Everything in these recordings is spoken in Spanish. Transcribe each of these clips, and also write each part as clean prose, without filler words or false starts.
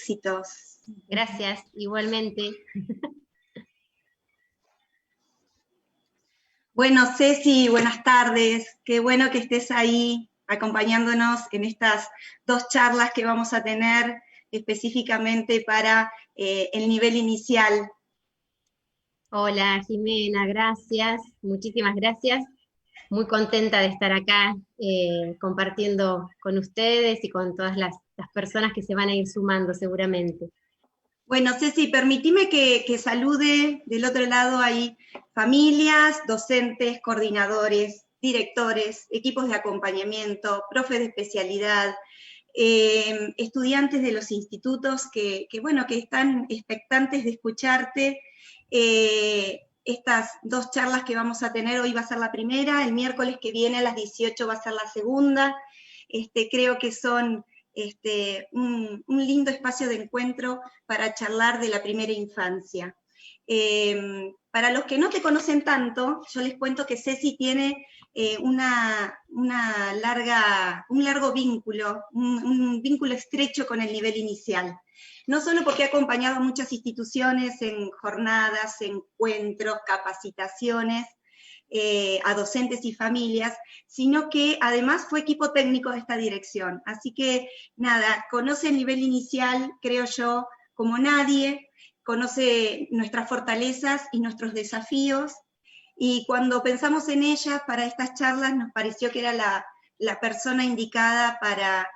éxitos. Gracias, igualmente. Bueno, Ceci, buenas tardes. Qué bueno que estés ahí acompañándonos en estas 2 charlas que vamos a tener específicamente para el nivel inicial. Hola, Jimena, gracias, muchísimas gracias. Muy contenta de estar acá compartiendo con ustedes y con todas las personas que se van a ir sumando seguramente. Bueno, Ceci, permitime que salude del otro lado ahí familias, docentes, coordinadores, directores, equipos de acompañamiento, profes de especialidad, estudiantes de los institutos que están expectantes de escucharte. Estas 2 charlas que vamos a tener, hoy va a ser la primera, el miércoles que viene a las 18 va a ser la segunda. Creo que son un lindo espacio de encuentro para charlar de la primera infancia. Para los que no te conocen tanto, yo les cuento que Ceci tiene un largo vínculo, un vínculo estrecho con el nivel inicial. No solo porque ha acompañado a muchas instituciones en jornadas, encuentros, capacitaciones, a docentes y familias, sino que además fue equipo técnico de esta dirección. Así que, nada, conoce el nivel inicial, creo yo, como nadie, conoce nuestras fortalezas y nuestros desafíos, y cuando pensamos en ella para estas charlas nos pareció que era la persona indicada para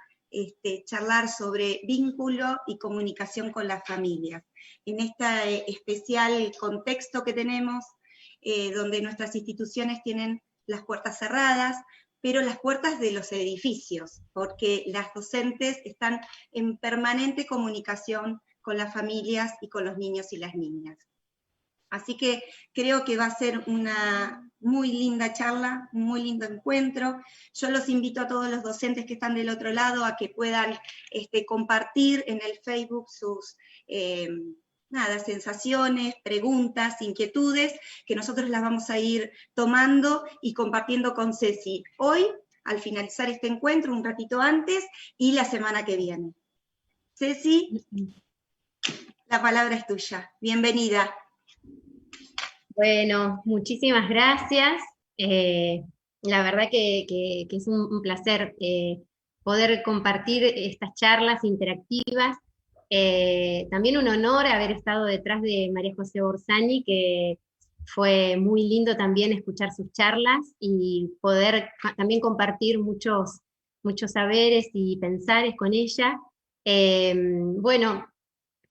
charlar sobre vínculo y comunicación con las familias. En este especial contexto que tenemos, donde nuestras instituciones tienen las puertas cerradas, pero las puertas de los edificios, porque las docentes están en permanente comunicación con las familias y con los niños y las niñas. Así que creo que va a ser una muy linda charla, un muy lindo encuentro. Yo los invito a todos los docentes que están del otro lado a que puedan compartir en el Facebook sus sensaciones, preguntas, inquietudes, que nosotros las vamos a ir tomando y compartiendo con Ceci. Hoy, al finalizar este encuentro, un ratito antes, y la semana que viene. Ceci, la palabra es tuya. Bienvenida. Bueno, muchísimas gracias. La verdad que es un placer poder compartir estas charlas interactivas. También un honor haber estado detrás de María José Borsani, que fue muy lindo también escuchar sus charlas y poder también compartir muchos saberes y pensares con ella.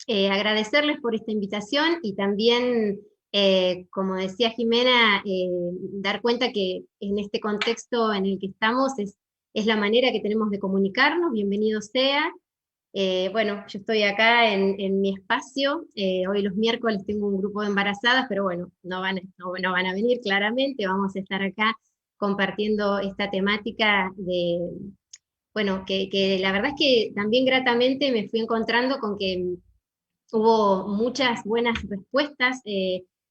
Agradecerles por esta invitación y también, como decía Jimena, dar cuenta que en este contexto en el que estamos es la manera que tenemos de comunicarnos. Bienvenido sea. Yo estoy acá en mi espacio. Hoy los miércoles tengo un grupo de embarazadas, pero bueno, no van a venir claramente. Vamos a estar acá compartiendo esta temática que la verdad es que también gratamente me fui encontrando con que hubo muchas buenas respuestas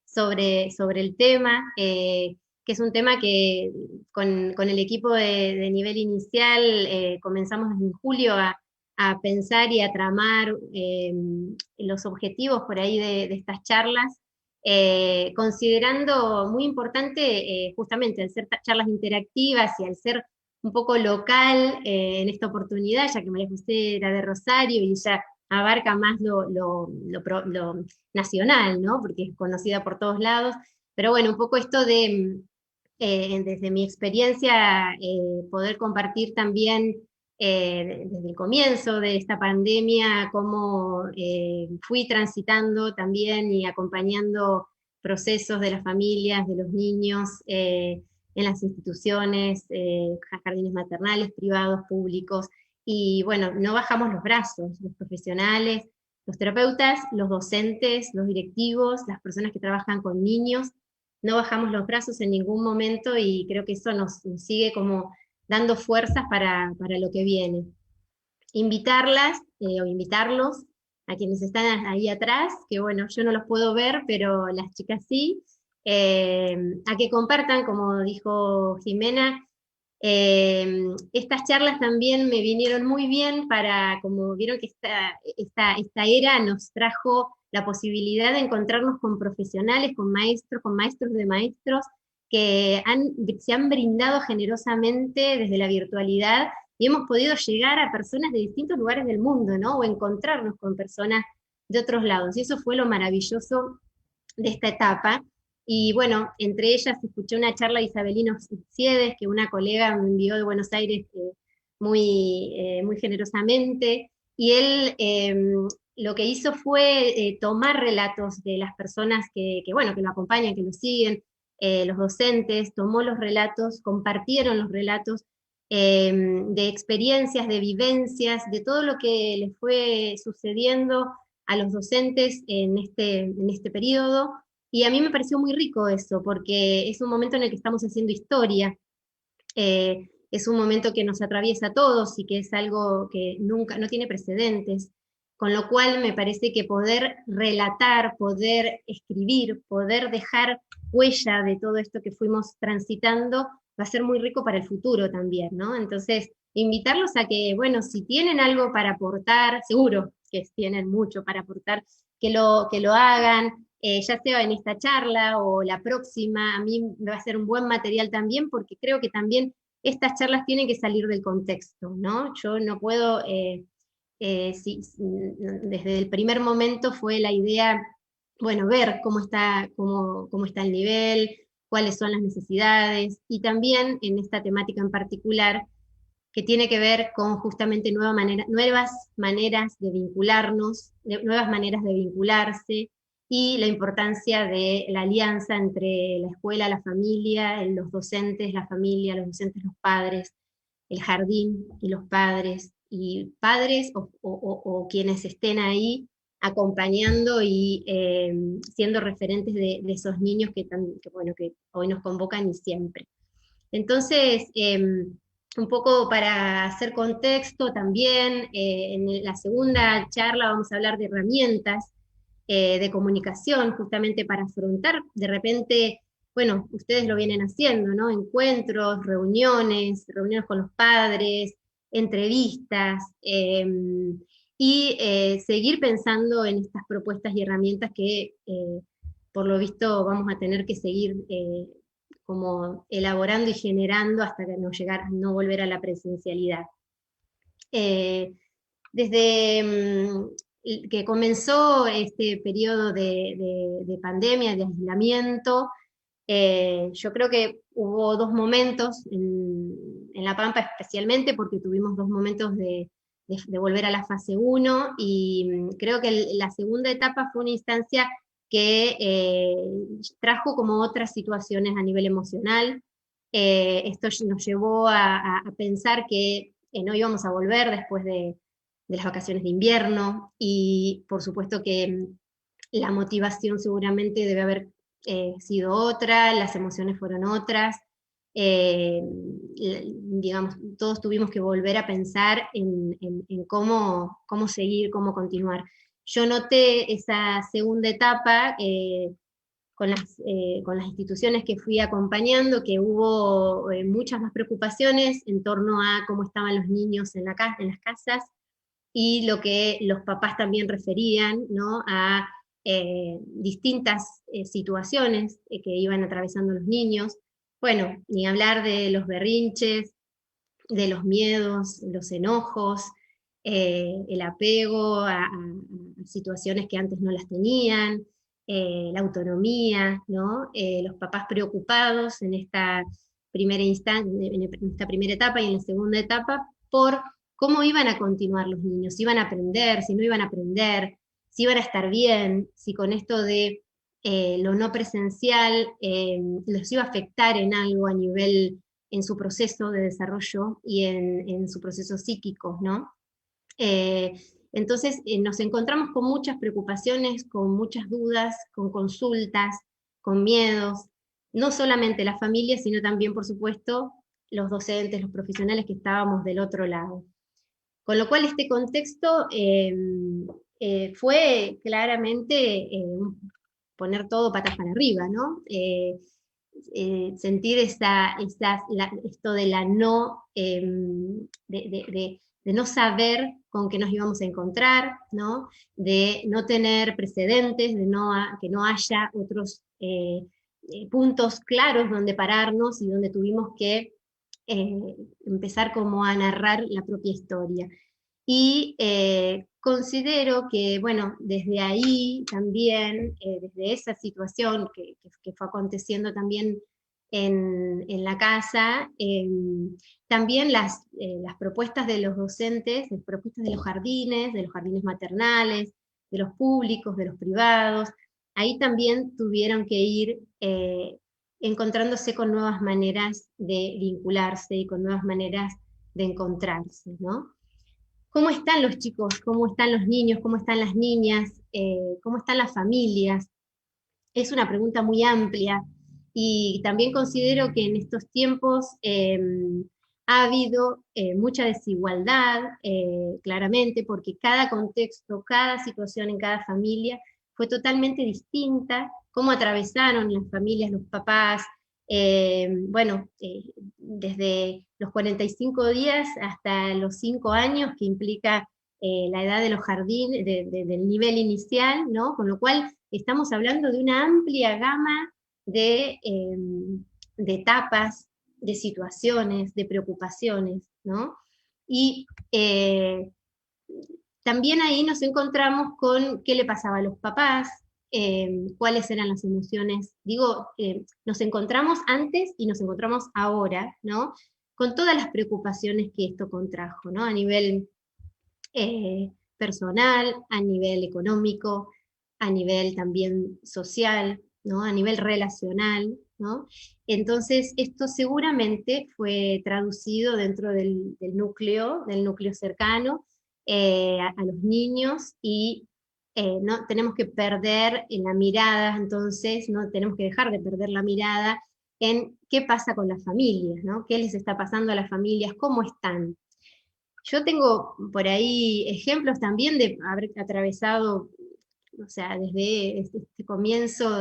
sobre el tema, que es un tema que con el equipo de nivel inicial comenzamos en julio a pensar y a tramar los objetivos por ahí de estas charlas, considerando muy importante justamente al ser charlas interactivas y al ser un poco local en esta oportunidad, ya que María José era de Rosario y ya abarca más lo nacional, ¿no? Porque es conocida por todos lados, pero bueno, un poco esto de, desde mi experiencia, poder compartir también desde el comienzo de esta pandemia, cómo fui transitando también y acompañando procesos de las familias, de los niños, en las instituciones, jardines maternales, privados, públicos, y bueno, no bajamos los brazos, los profesionales, los terapeutas, los docentes, los directivos, las personas que trabajan con niños, no bajamos los brazos en ningún momento y creo que eso nos sigue como dando fuerzas para lo que viene. Invitarlas o invitarlos a quienes están ahí atrás, que bueno, yo no los puedo ver, pero las chicas sí, a que compartan, como dijo Jimena, Estas charlas también me vinieron muy bien para, como vieron que esta era nos trajo la posibilidad de encontrarnos con profesionales, con maestros de maestros, que se han brindado generosamente desde la virtualidad y hemos podido llegar a personas de distintos lugares del mundo, ¿no? O encontrarnos con personas de otros lados. Y eso fue lo maravilloso de esta etapa. Y bueno, entre ellas escuché una charla de Isabelino Ciedes, que una colega me envió de Buenos Aires muy generosamente, y él lo que hizo fue tomar relatos de las personas bueno, que lo acompañan, que lo siguen, los docentes, tomó los relatos, compartieron los relatos de experiencias, de vivencias, de todo lo que les fue sucediendo a los docentes en este periodo, y a mí me pareció muy rico eso, porque es un momento en el que estamos haciendo historia, es un momento que nos atraviesa a todos y que es algo que nunca, no tiene precedentes, con lo cual me parece que poder relatar, poder escribir, poder dejar huella de todo esto que fuimos transitando, va a ser muy rico para el futuro también, ¿no? Entonces, invitarlos a que, bueno, si tienen algo para aportar, seguro que tienen mucho para aportar, que lo hagan, ya sea en esta charla o la próxima. A mí me va a ser un buen material también, porque creo que también estas charlas tienen que salir del contexto, ¿no? Yo no puedo, desde el primer momento fue la idea, bueno, ver cómo está el nivel, cuáles son las necesidades, y también en esta temática en particular, que tiene que ver con justamente nuevas maneras de vincularnos, nuevas maneras de vincularse, y la importancia de la alianza entre la escuela, la familia, los docentes, la familia, los docentes, los padres, el jardín y los padres, y padres o quienes estén ahí acompañando y siendo referentes de esos niños bueno, que hoy nos convocan y siempre. Entonces, un poco para hacer contexto también, en la segunda charla vamos a hablar de herramientas de comunicación, justamente para afrontar de repente, bueno, ustedes lo vienen haciendo, ¿no? Encuentros, reuniones con los padres, entrevistas, y seguir pensando en estas propuestas y herramientas que por lo visto vamos a tener que seguir como elaborando y generando hasta que no volver a la presencialidad. Eh, desde que comenzó este periodo de pandemia, de aislamiento, yo creo que hubo dos momentos, en La Pampa especialmente, porque tuvimos dos momentos de volver a la fase 1, y creo que la segunda etapa fue una instancia que trajo como otras situaciones a nivel emocional. Esto nos llevó a pensar que no íbamos a volver después de las vacaciones de invierno, y por supuesto que la motivación seguramente debe haber sido otra, las emociones fueron otras, eh, digamos, todos tuvimos que volver a pensar en cómo seguir, cómo continuar. Yo noté esa segunda etapa con las instituciones que fui acompañando, que hubo muchas más preocupaciones en torno a cómo estaban los niños en las casas, y lo que los papás también referían, ¿no? A distintas situaciones que iban atravesando los niños. Bueno, ni hablar de los berrinches, de los miedos, los enojos, el apego a situaciones que antes no las tenían, la autonomía, ¿no? Los papás preocupados en esta en esta primera etapa y en la segunda etapa por cómo iban a continuar los niños, si iban a aprender, si no iban a aprender, si iban a estar bien, si con esto de lo no presencial los iba a afectar en algo a nivel, en su proceso de desarrollo y en su proceso psíquico, ¿no? Eh, entonces nos encontramos con muchas preocupaciones, con muchas dudas, con consultas, con miedos, no solamente la familia, sino también, por supuesto, los docentes, los profesionales que estábamos del otro lado. Con lo cual este contexto fue claramente poner todo patas para arriba, ¿no? sentir esto de la no, de no saber con qué nos íbamos a encontrar, ¿no? De no tener precedentes, que no haya otros puntos claros donde pararnos y donde tuvimos que empezar como a narrar la propia historia. Y considero que, bueno, desde ahí también, desde esa situación que fue aconteciendo también en la casa, también las propuestas de los docentes, las propuestas de los jardines maternales, de los públicos, de los privados, ahí también tuvieron que ir encontrándose con nuevas maneras de vincularse y con nuevas maneras de encontrarse, ¿no? ¿Cómo están los chicos? ¿Cómo están los niños? ¿Cómo están las niñas? ¿Cómo están las familias? Es una pregunta muy amplia y también considero que en estos tiempos ha habido mucha desigualdad, claramente, porque cada contexto, cada situación en cada familia fue totalmente distinta, cómo atravesaron las familias, los papás, bueno, desde los 45 días hasta los 5 años, que implica la edad de los jardines, del nivel inicial, ¿no? Con lo cual estamos hablando de una amplia gama de etapas, de situaciones, de preocupaciones, ¿no? Y también ahí nos encontramos con qué le pasaba a los papás, cuáles eran las emociones. Digo, nos encontramos antes y nos encontramos ahora, ¿no? Con todas las preocupaciones que esto contrajo, ¿no? A nivel personal, a nivel económico, a nivel también social, ¿no? A nivel relacional, ¿no? Entonces, esto seguramente fue traducido dentro del núcleo cercano, a los niños, y no tenemos que perder en la mirada, entonces, no tenemos que dejar de perder la mirada en qué pasa con las familias, ¿no? ¿Qué les está pasando a las familias? ¿Cómo están? Yo tengo por ahí ejemplos también de haber atravesado, o sea, desde este comienzo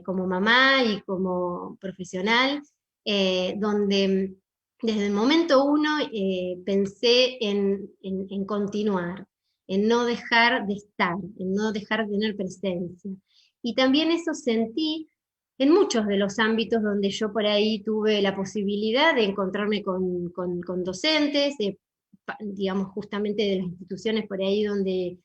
como mamá y como profesional, donde desde el momento uno pensé en continuar, en no dejar de estar, en no dejar de tener presencia. Y también eso sentí en muchos de los ámbitos donde yo por ahí tuve la posibilidad de encontrarme con docentes, digamos, justamente de las instituciones por ahí donde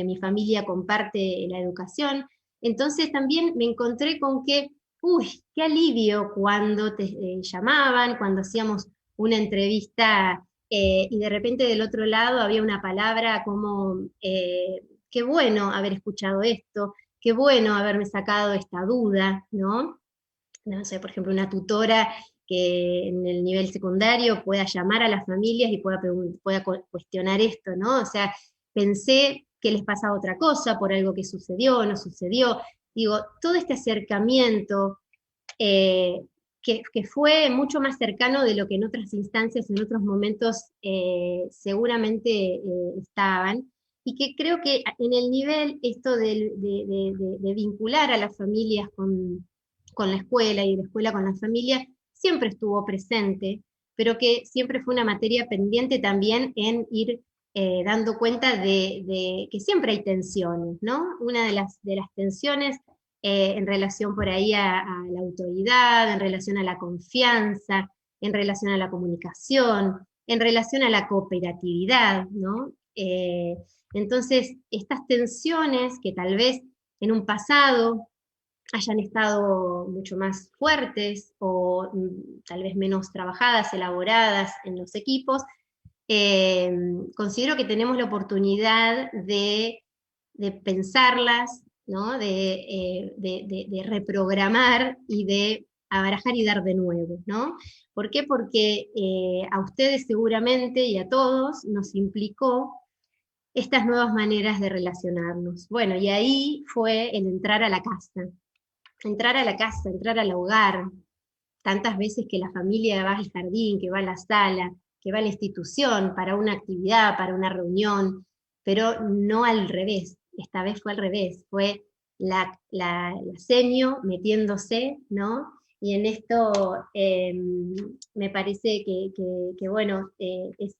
mi familia comparte la educación. Entonces también me encontré con que, uy, qué alivio cuando te llamaban, cuando hacíamos una entrevista y de repente del otro lado había una palabra como, qué bueno haber escuchado esto, qué bueno haberme sacado esta duda, ¿no? No sé, por ejemplo, una tutora que en el nivel secundario pueda llamar a las familias y pueda cuestionar esto, ¿no? O sea, pensé que les pasaba otra cosa por algo que sucedió, no sucedió. Digo, todo este acercamiento eh, que fue mucho más cercano de lo que en otras instancias, en otros momentos seguramente estaban, y que creo que en el nivel esto de vincular a las familias con la escuela y la escuela con la familia siempre estuvo presente, pero que siempre fue una materia pendiente también en ir dando cuenta de que siempre hay tensiones, ¿no? Una de las tensiones en relación por ahí a la autoridad, en relación a la confianza, en relación a la comunicación, en relación a la cooperatividad, ¿no? Entonces, estas tensiones que tal vez en un pasado hayan estado mucho más fuertes o tal vez menos trabajadas, elaboradas en los equipos, considero que tenemos la oportunidad de pensarlas, ¿no? De reprogramar y de abarajar y dar de nuevo, ¿no? ¿Por qué? Porque a ustedes seguramente y a todos nos implicó estas nuevas maneras de relacionarnos. Bueno, y ahí fue el entrar al hogar, tantas veces que la familia va al jardín, que va a la sala, que va a la institución para una actividad, para una reunión, pero no al revés. Esta vez fue al revés, fue la seño metiéndose, ¿no? Y en esto me parece que bueno, es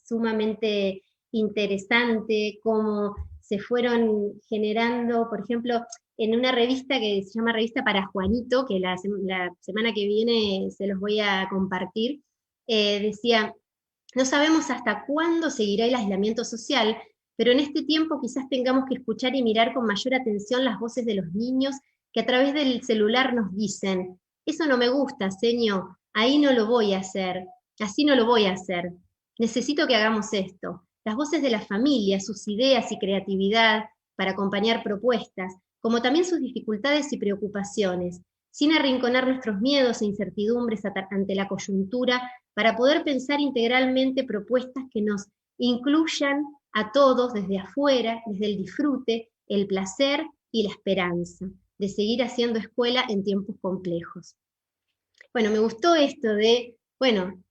sumamente interesante cómo se fueron generando, por ejemplo, en una revista que se llama Revista para Juanito, que la semana que viene se los voy a compartir, decía, no sabemos hasta cuándo seguirá el aislamiento social, pero en este tiempo quizás tengamos que escuchar y mirar con mayor atención las voces de los niños que a través del celular nos dicen, eso no me gusta, señor, ahí no lo voy a hacer, así no lo voy a hacer, necesito que hagamos esto. Las voces de la familia, sus ideas y creatividad para acompañar propuestas, como también sus dificultades y preocupaciones, sin arrinconar nuestros miedos e incertidumbres ante la coyuntura, para poder pensar integralmente propuestas que nos incluyan a todos desde afuera, desde el disfrute, el placer y la esperanza de seguir haciendo escuela en tiempos complejos. Bueno, me gustó esto de, bueno,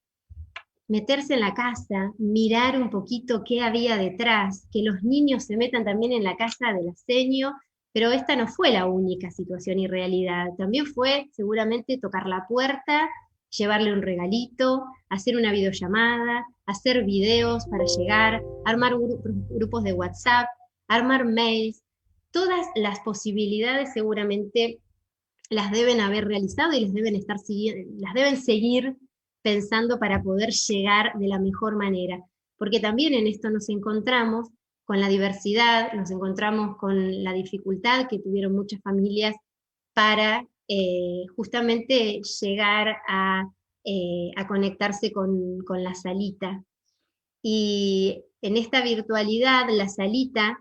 meterse en la casa, mirar un poquito qué había detrás, que los niños se metan también en la casa del aseño, pero esta no fue la única situación y realidad. También fue seguramente tocar la puerta, llevarle un regalito, hacer una videollamada, hacer videos para llegar, armar grupos de WhatsApp, armar mails. Todas las posibilidades seguramente las deben haber realizado y las deben seguir pensando para poder llegar de la mejor manera. Porque también en esto nos encontramos con la diversidad, nos encontramos con la dificultad que tuvieron muchas familias para justamente llegar a conectarse con la salita. Y en esta virtualidad, la salita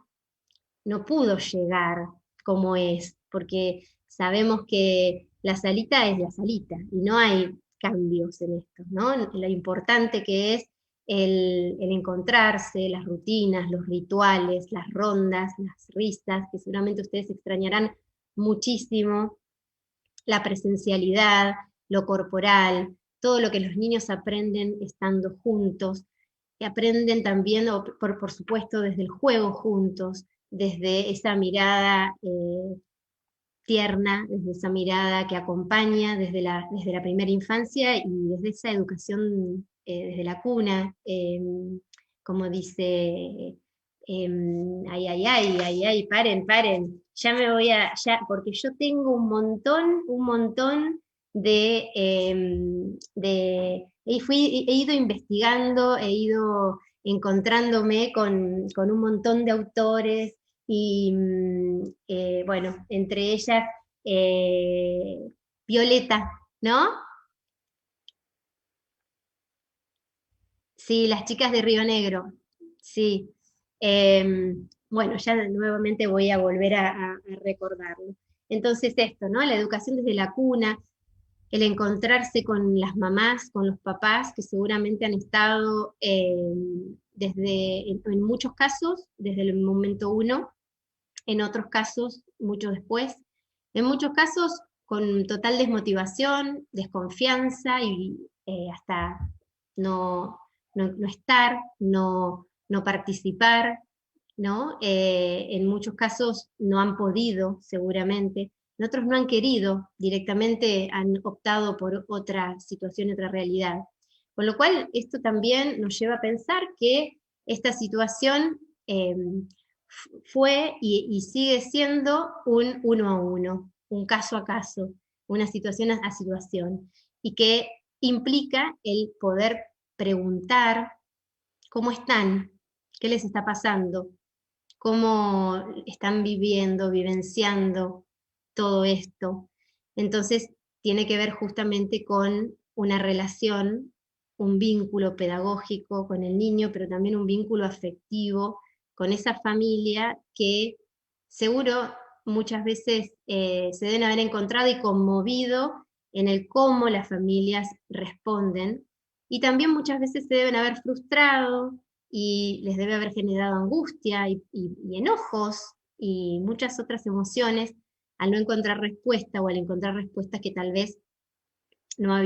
no pudo llegar como es, porque sabemos que la salita es la salita, y no hay cambios en esto, ¿no? Lo importante que es el encontrarse, las rutinas, los rituales, las rondas, las risas, que seguramente ustedes extrañarán muchísimo, la presencialidad, lo corporal, todo lo que los niños aprenden estando juntos, que aprenden también, por supuesto, desde el juego juntos, desde esa mirada tierna, desde esa mirada que acompaña desde la primera infancia y desde esa educación desde la cuna, como dice, ay, ay, ay, ay, ay, paren, paren, ya me voy ya, porque yo tengo un montón he ido investigando, he ido encontrándome con un montón de autores, y bueno, entre ellas eh, Violeta, ¿no? Sí, las chicas de Río Negro, sí. Bueno, ya nuevamente voy a volver a recordarlo. Entonces esto, ¿no? La educación desde la cuna, el encontrarse con las mamás, con los papás, que seguramente han estado en muchos casos, desde el momento uno, en otros casos mucho después, en muchos casos con total desmotivación, desconfianza y hasta no estar, no participar, ¿no? En muchos casos no han podido, seguramente, en otros no han querido, directamente han optado por otra situación, otra realidad. Con lo cual, esto también nos lleva a pensar que esta situación fue y sigue siendo un uno a uno, un caso a caso, una situación a situación, y que implica el poder preguntar cómo están, qué les está pasando, cómo están viviendo, vivenciando todo esto. Entonces, tiene que ver justamente con una relación, un vínculo pedagógico con el niño, pero también un vínculo afectivo con esa familia que seguro muchas veces se deben haber encontrado y conmovido en el cómo las familias responden, y también muchas veces se deben haber frustrado y les debe haber generado angustia y enojos y muchas otras emociones al no encontrar respuesta, o al encontrar respuestas que tal vez no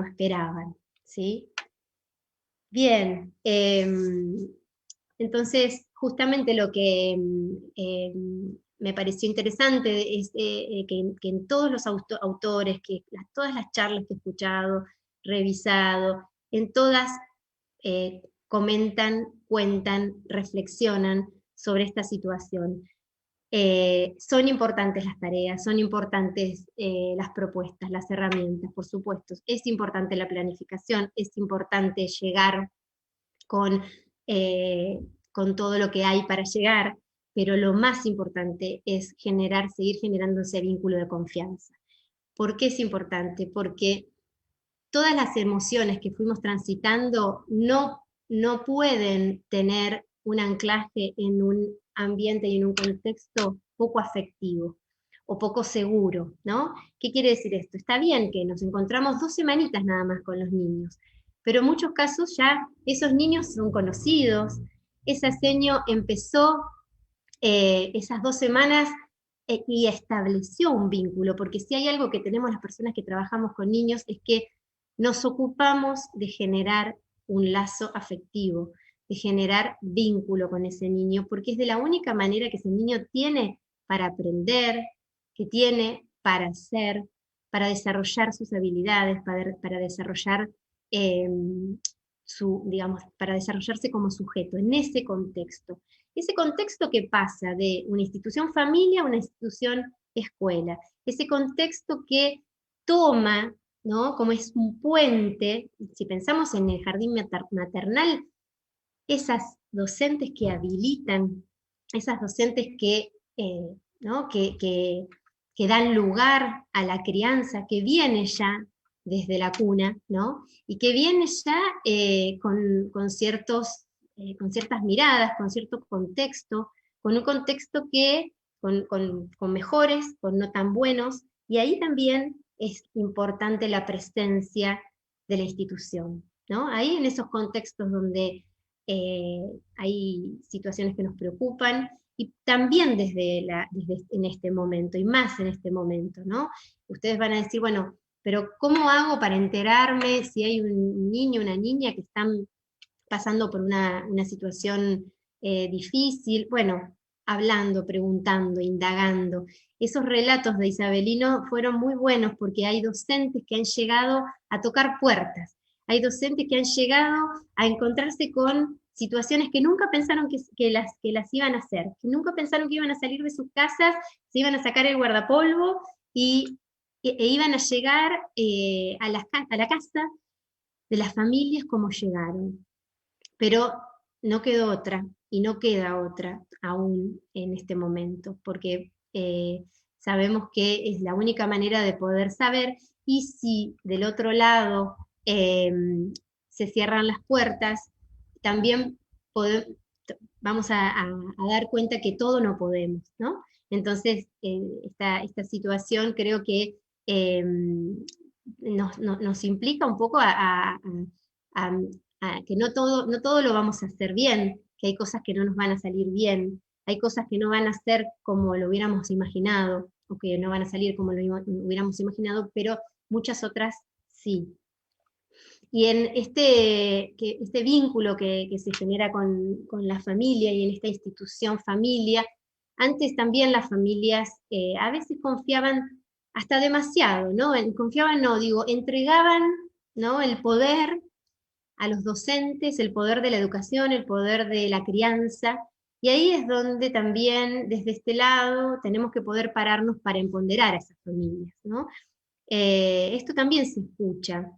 esperaban, ¿sí? Bien, entonces justamente lo que me pareció interesante es que en todos los autores, todas las charlas que he escuchado, revisado, en todas comentan, cuentan, reflexionan sobre esta situación. Son importantes las tareas, son importantes las propuestas, las herramientas, por supuesto. Es importante la planificación, es importante llegar con, con todo lo que hay para llegar, pero lo más importante es seguir generando ese vínculo de confianza. ¿Por qué es importante? Porque todas las emociones que fuimos transitando no pueden tener un anclaje en un ambiente y en un contexto poco afectivo o poco seguro, ¿no? ¿Qué quiere decir esto? Está bien que nos encontramos 2 semanitas nada más con los niños, pero en muchos casos ya esos niños son conocidos, ese seño empezó esas 2 semanas y estableció un vínculo, porque si hay algo que tenemos las personas que trabajamos con niños es que nos ocupamos de generar un lazo afectivo, de generar vínculo con ese niño, porque es de la única manera que ese niño tiene para aprender, que tiene para ser, para desarrollar sus habilidades, para desarrollar digamos, para desarrollarse como sujeto en ese contexto. Ese contexto que pasa de una institución familia a una institución escuela, ese contexto que toma, ¿no? Como es un puente, si pensamos en el jardín maternal, esas docentes que habilitan, esas docentes ¿no? que dan lugar a la crianza, que viene ya desde la cuna, ¿no? Y que viene ya con ciertas miradas, con cierto contexto, con un contexto con mejores, con no tan buenos, y ahí también es importante la presencia de la institución, ¿no? Ahí en esos contextos donde hay situaciones que nos preocupan, y también desde en este momento, y más en este momento, ¿no? Ustedes van a decir, bueno, pero ¿cómo hago para enterarme si hay un niño, una niña que están pasando por una situación difícil? Bueno, hablando, preguntando, indagando. Esos relatos de Isabelino fueron muy buenos porque hay docentes que han llegado a tocar puertas, hay docentes que han llegado a encontrarse con situaciones que nunca pensaron que las iban a hacer, que nunca pensaron que iban a salir de sus casas, se iban a sacar el guardapolvo e iban a llegar a la casa de las familias como llegaron. Pero no quedó otra, y no queda otra aún en este momento, porque sabemos que es la única manera de poder saber, y si del otro lado se cierran las puertas, también vamos a dar cuenta que todo no podemos, ¿no? Entonces, esta situación creo que nos implica un poco a que no todo lo vamos a hacer bien, que hay cosas que no nos van a salir bien, hay cosas que no van a ser como lo hubiéramos imaginado, o que no van a salir como lo hubiéramos imaginado, pero muchas otras sí. Y en este vínculo que se genera con la familia y en esta institución familia, antes también las familias a veces confiaban hasta demasiado, ¿no? Confiaban, no, digo, entregaban, ¿no? El poder a los docentes, el poder de la educación, el poder de la crianza, y ahí es donde también desde este lado tenemos que poder pararnos para empoderar a esas familias, ¿no? Esto también se escucha.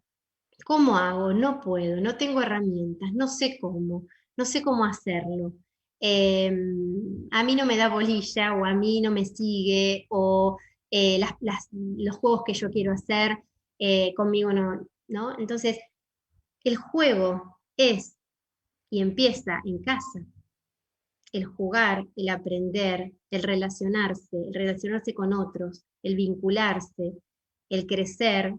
¿Cómo hago? No puedo, no tengo herramientas, no sé cómo hacerlo. A mí no me da bolilla, o a mí no me sigue, o los juegos que yo quiero hacer conmigo no, ¿no? Entonces, el juego es y empieza en casa. El jugar, el aprender, el relacionarse con otros, el vincularse, el crecer,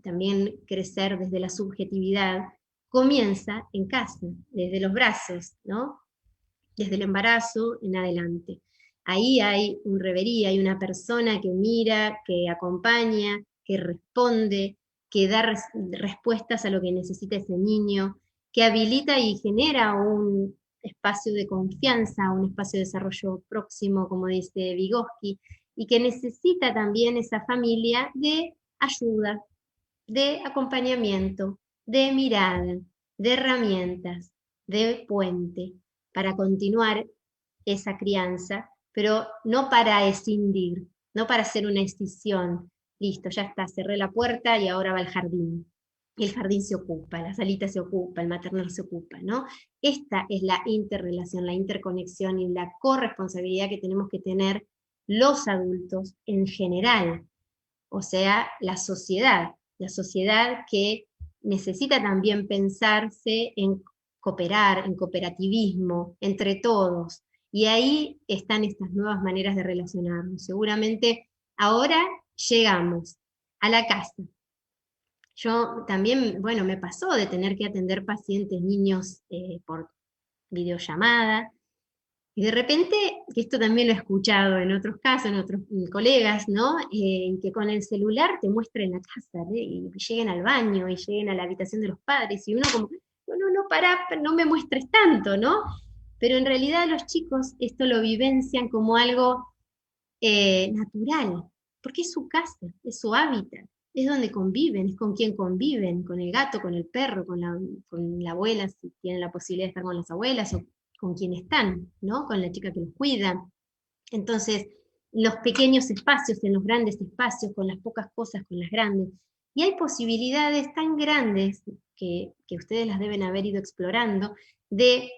también crecer desde la subjetividad, comienza en casa, desde los brazos, ¿no? Desde el embarazo en adelante. Ahí hay un reverí, hay una persona que mira, que acompaña, que responde, que da respuestas a lo que necesita ese niño, que habilita y genera espacio de confianza, un espacio de desarrollo próximo, como dice Vygotsky, y que necesita también esa familia de ayuda, de acompañamiento, de mirada, de herramientas, de puente, para continuar esa crianza, pero no para escindir, no para hacer una escisión. Listo, ya está, cerré la puerta y ahora va al jardín. Y el jardín se ocupa, la salita se ocupa, el maternal se ocupa, ¿no? Esta es la interrelación, la interconexión y la corresponsabilidad que tenemos que tener los adultos en general, o sea, la sociedad que necesita también pensarse en cooperar, en cooperativismo, entre todos. Y ahí están estas nuevas maneras de relacionarnos. Seguramente ahora llegamos a la casa. Yo también, bueno, me pasó de tener que atender pacientes, niños por videollamada, y de repente, que esto también lo he escuchado en otros casos, en otros colegas, ¿no? Que con el celular te muestren la casa, ¿eh? Y lleguen al baño, y lleguen a la habitación de los padres, y uno como, no, para, no me muestres tanto, ¿no? Pero en realidad los chicos esto lo vivencian como algo natural, porque es su casa, es su hábitat, es donde conviven, es con quien conviven, con el gato, con el perro, con la abuela, si tienen la posibilidad de estar con las abuelas, o con quien están, ¿no? Con la chica que los cuida. Entonces, los pequeños espacios, en los grandes espacios, con las pocas cosas, con las grandes. Y hay posibilidades tan grandes que ustedes las deben haber ido explorando, de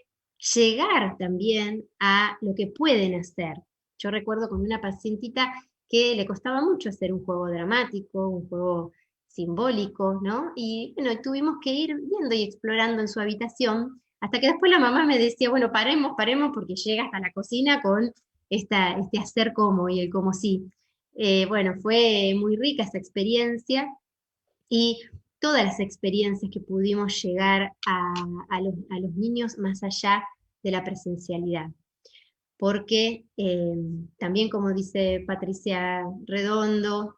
llegar también a lo que pueden hacer. Yo recuerdo con una pacientita que le costaba mucho hacer un juego dramático, un juego simbólico, ¿no? Y bueno, tuvimos que ir viendo y explorando en su habitación, hasta que después la mamá me decía, bueno, paremos, porque llega hasta la cocina con este hacer como y el como sí. Bueno, fue muy rica esa experiencia, y todas las experiencias que pudimos llegar a los niños más allá de la presencialidad. Porque también, como dice Patricia Redondo,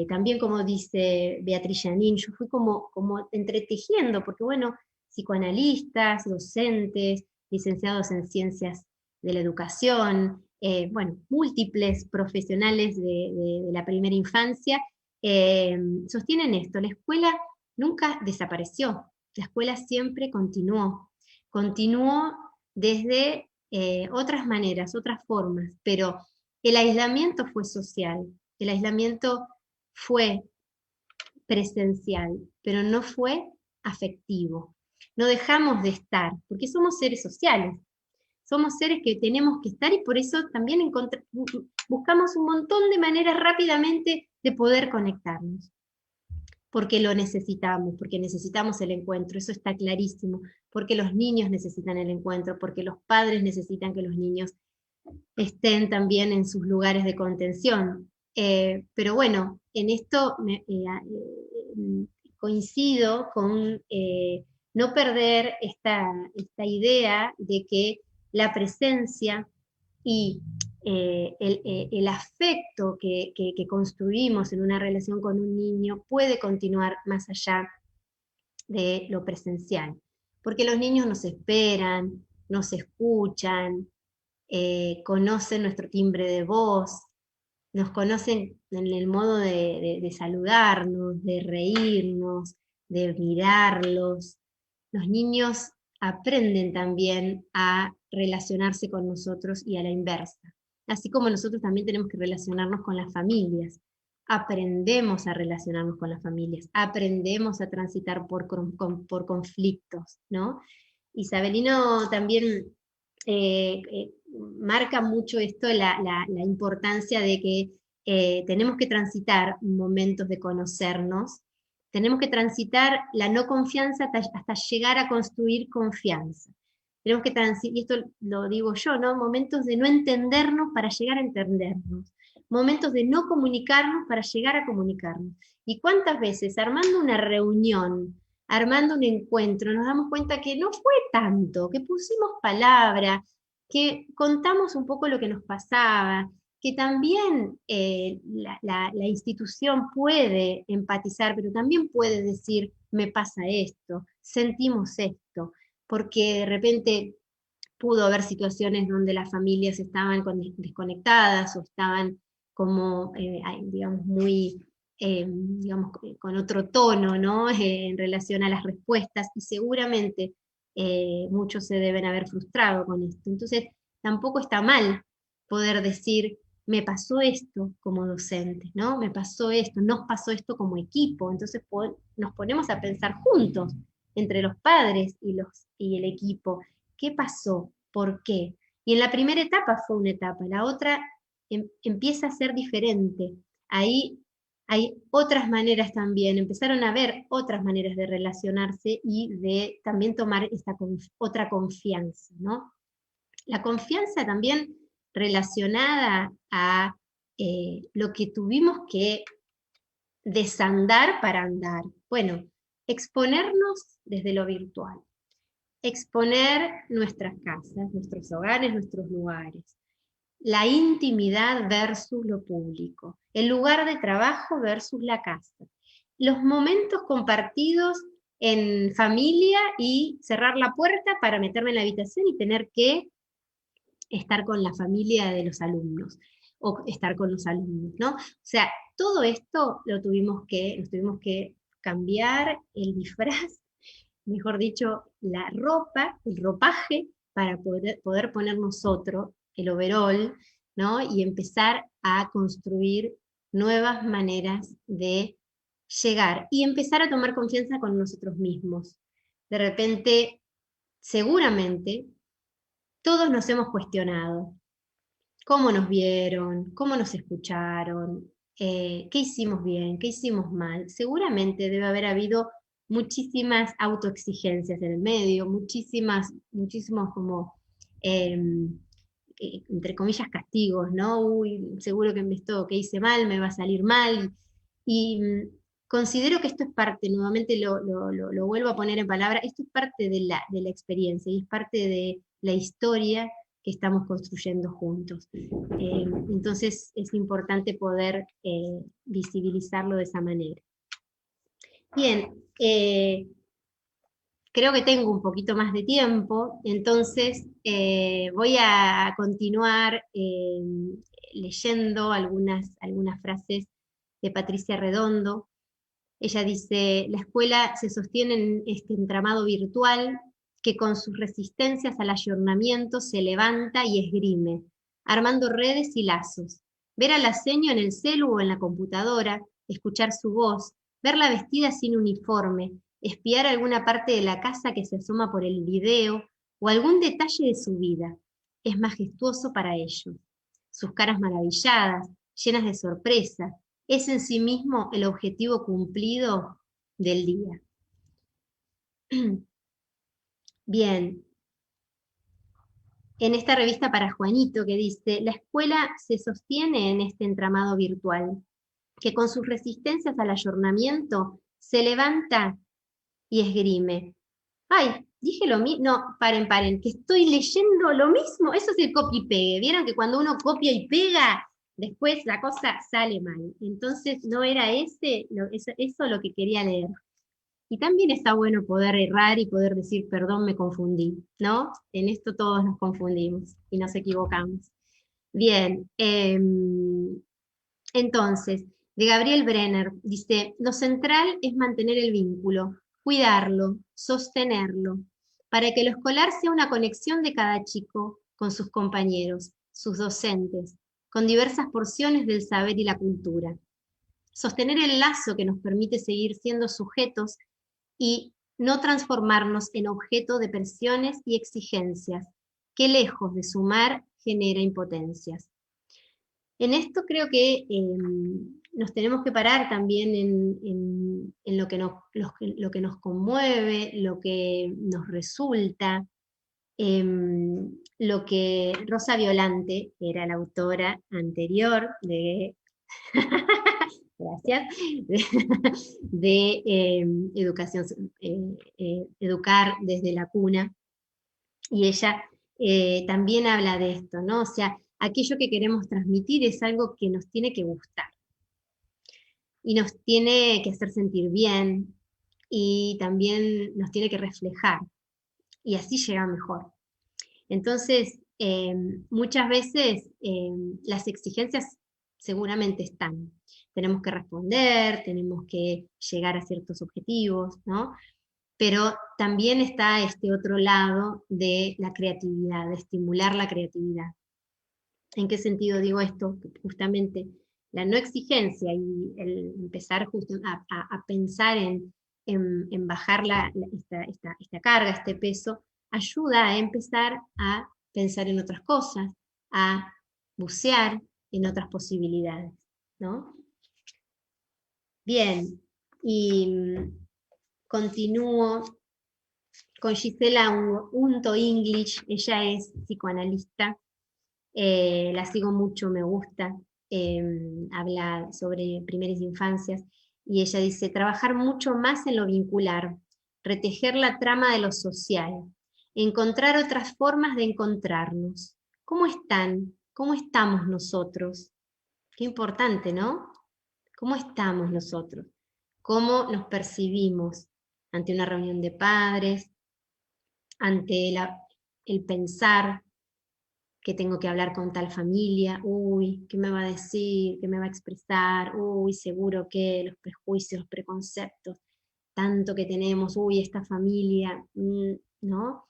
también como dice Beatriz Janín, yo fui como entretejiendo, porque bueno, psicoanalistas, docentes, licenciados en ciencias de la educación, bueno, múltiples profesionales de la primera infancia, sostienen esto: la escuela nunca desapareció, la escuela siempre continuó desde otras maneras, otras formas, pero el aislamiento fue social, el aislamiento fue presencial, pero no fue afectivo. No dejamos de estar, porque somos seres sociales, somos seres que tenemos que estar, y por eso también buscamos un montón de maneras rápidamente de poder conectarnos, porque lo necesitamos, porque necesitamos el encuentro, eso está clarísimo, porque los niños necesitan el encuentro, porque los padres necesitan que los niños estén también en sus lugares de contención. Pero bueno, en esto coincido con no perder esta idea de que la presencia y el afecto que construimos en una relación con un niño puede continuar más allá de lo presencial, porque los niños nos esperan, nos escuchan, conocen nuestro timbre de voz, nos conocen en el modo de saludarnos, de reírnos, de mirarlos. Los niños aprenden también a relacionarse con nosotros y a la inversa. Así como nosotros también tenemos que relacionarnos con las familias. Aprendemos a relacionarnos con las familias, aprendemos a transitar por conflictos, ¿no? Isabelino también marca mucho esto, la importancia de que tenemos que transitar momentos de conocernos, tenemos que transitar la no confianza hasta llegar a construir confianza. Tenemos que transitar, y esto lo digo yo, ¿no? Momentos de no entendernos para llegar a entendernos, momentos de no comunicarnos para llegar a comunicarnos. ¿Y cuántas veces armando una reunión, armando un encuentro, nos damos cuenta que no fue tanto, que pusimos palabra, que contamos un poco lo que nos pasaba, que también la institución puede empatizar, pero también puede decir, me pasa esto, sentimos esto, porque de repente pudo haber situaciones donde las familias estaban desconectadas o estaban como, digamos, muy, digamos, con otro tono, ¿no? En relación a las respuestas, y seguramente muchos se deben haber frustrado con esto. Entonces, tampoco está mal poder decir, me pasó esto como docente, ¿no? Me pasó esto, nos pasó esto como equipo. Entonces nos ponemos a pensar juntos, entre los padres y el equipo, ¿qué pasó? ¿Por qué? Y en la primera etapa fue una etapa, la otra empieza a ser diferente. Ahí hay otras maneras también, empezaron a haber otras maneras de relacionarse y de también tomar esta otra confianza, ¿no? La confianza también relacionada a lo que tuvimos que desandar para andar. Bueno, exponernos desde lo virtual, exponer nuestras casas, nuestros hogares, nuestros lugares, la intimidad versus lo público, el lugar de trabajo versus la casa, los momentos compartidos en familia y cerrar la puerta para meterme en la habitación y tener que estar con la familia de los alumnos o estar con los alumnos, ¿no? O sea, todo esto nos tuvimos que cambiar el disfraz, mejor dicho, la ropa, el ropaje, para poder poner nosotros el overall, ¿no? Y empezar a construir nuevas maneras de llegar y empezar a tomar confianza con nosotros mismos. De repente, seguramente, todos nos hemos cuestionado cómo nos vieron, cómo nos escucharon, qué hicimos bien, qué hicimos mal. Seguramente debe haber habido muchísimas autoexigencias en el medio, muchísimos como, eh, entre comillas, castigos, ¿no? Uy, seguro que esto que hice mal me va a salir mal. Y considero que esto es parte, nuevamente lo vuelvo a poner en palabra, esto es parte de la experiencia y es parte de la historia que estamos construyendo juntos. Entonces es importante poder visibilizarlo de esa manera. Bien, creo que tengo un poquito más de tiempo, entonces voy a continuar leyendo algunas frases de Patricia Redondo. Ella dice, la escuela se sostiene en este entramado virtual que con sus resistencias al ayornamiento se levanta y esgrime, armando redes y lazos. Ver a la seño en el celu o en la computadora, escuchar su voz, verla vestida sin uniforme, espiar alguna parte de la casa que se asoma por el video o algún detalle de su vida. Es majestuoso para ellos. Sus caras maravilladas, llenas de sorpresa, es en sí mismo el objetivo cumplido del día. Bien, en esta revista para Juanito que dice, la escuela se sostiene en este entramado virtual, que con sus resistencias al ayornamiento se levanta y esgrime. Ay, dije lo mismo, no, paren, que estoy leyendo lo mismo, eso es el copy y pegue, vieron que cuando uno copia y pega, después la cosa sale mal, entonces no era eso lo que quería leer. Y también está bueno poder errar y poder decir, perdón, me confundí, ¿no? En esto todos nos confundimos y nos equivocamos. Bien, entonces, de Gabriel Brenner, dice, lo central es mantener el vínculo, cuidarlo, sostenerlo, para que lo escolar sea una conexión de cada chico con sus compañeros, sus docentes, con diversas porciones del saber y la cultura. Sostener el lazo que nos permite seguir siendo sujetos y no transformarnos en objeto de presiones y exigencias, que lejos de sumar genera impotencias. En esto creo que nos tenemos que parar también en lo que nos conmueve, lo que nos resulta, lo que Rosa Violante, que era la autora anterior de gracias, de educación, educar desde la cuna, y ella también habla de esto, ¿no? O sea, aquello que queremos transmitir es algo que nos tiene que gustar y nos tiene que hacer sentir bien y también nos tiene que reflejar. y así llega mejor. Entonces, muchas veces las exigencias seguramente están. Tenemos que responder, tenemos que llegar a ciertos objetivos, ¿no? Pero también está este otro lado de la creatividad, de estimular la creatividad. ¿En qué sentido digo esto? Justamente la no exigencia y el empezar a pensar en bajar esta carga, este peso, ayuda a empezar a pensar en otras cosas, a bucear en otras posibilidades, ¿no? Bien, y continúo con Gisela Unto English. Ella es psicoanalista, la sigo mucho, me gusta, habla sobre primeras infancias, y ella dice, trabajar mucho más en lo vincular, retejer la trama de lo social, encontrar otras formas de encontrarnos. ¿Cómo están? ¿Cómo estamos nosotros? Qué importante, ¿no? ¿Cómo estamos nosotros? ¿Cómo nos percibimos ante una reunión de padres, ante el pensar que tengo que hablar con tal familia? Uy, ¿qué me va a decir? ¿Qué me va a expresar? Uy, seguro que los prejuicios, los preconceptos, tanto que tenemos, uy, esta familia, ¿no?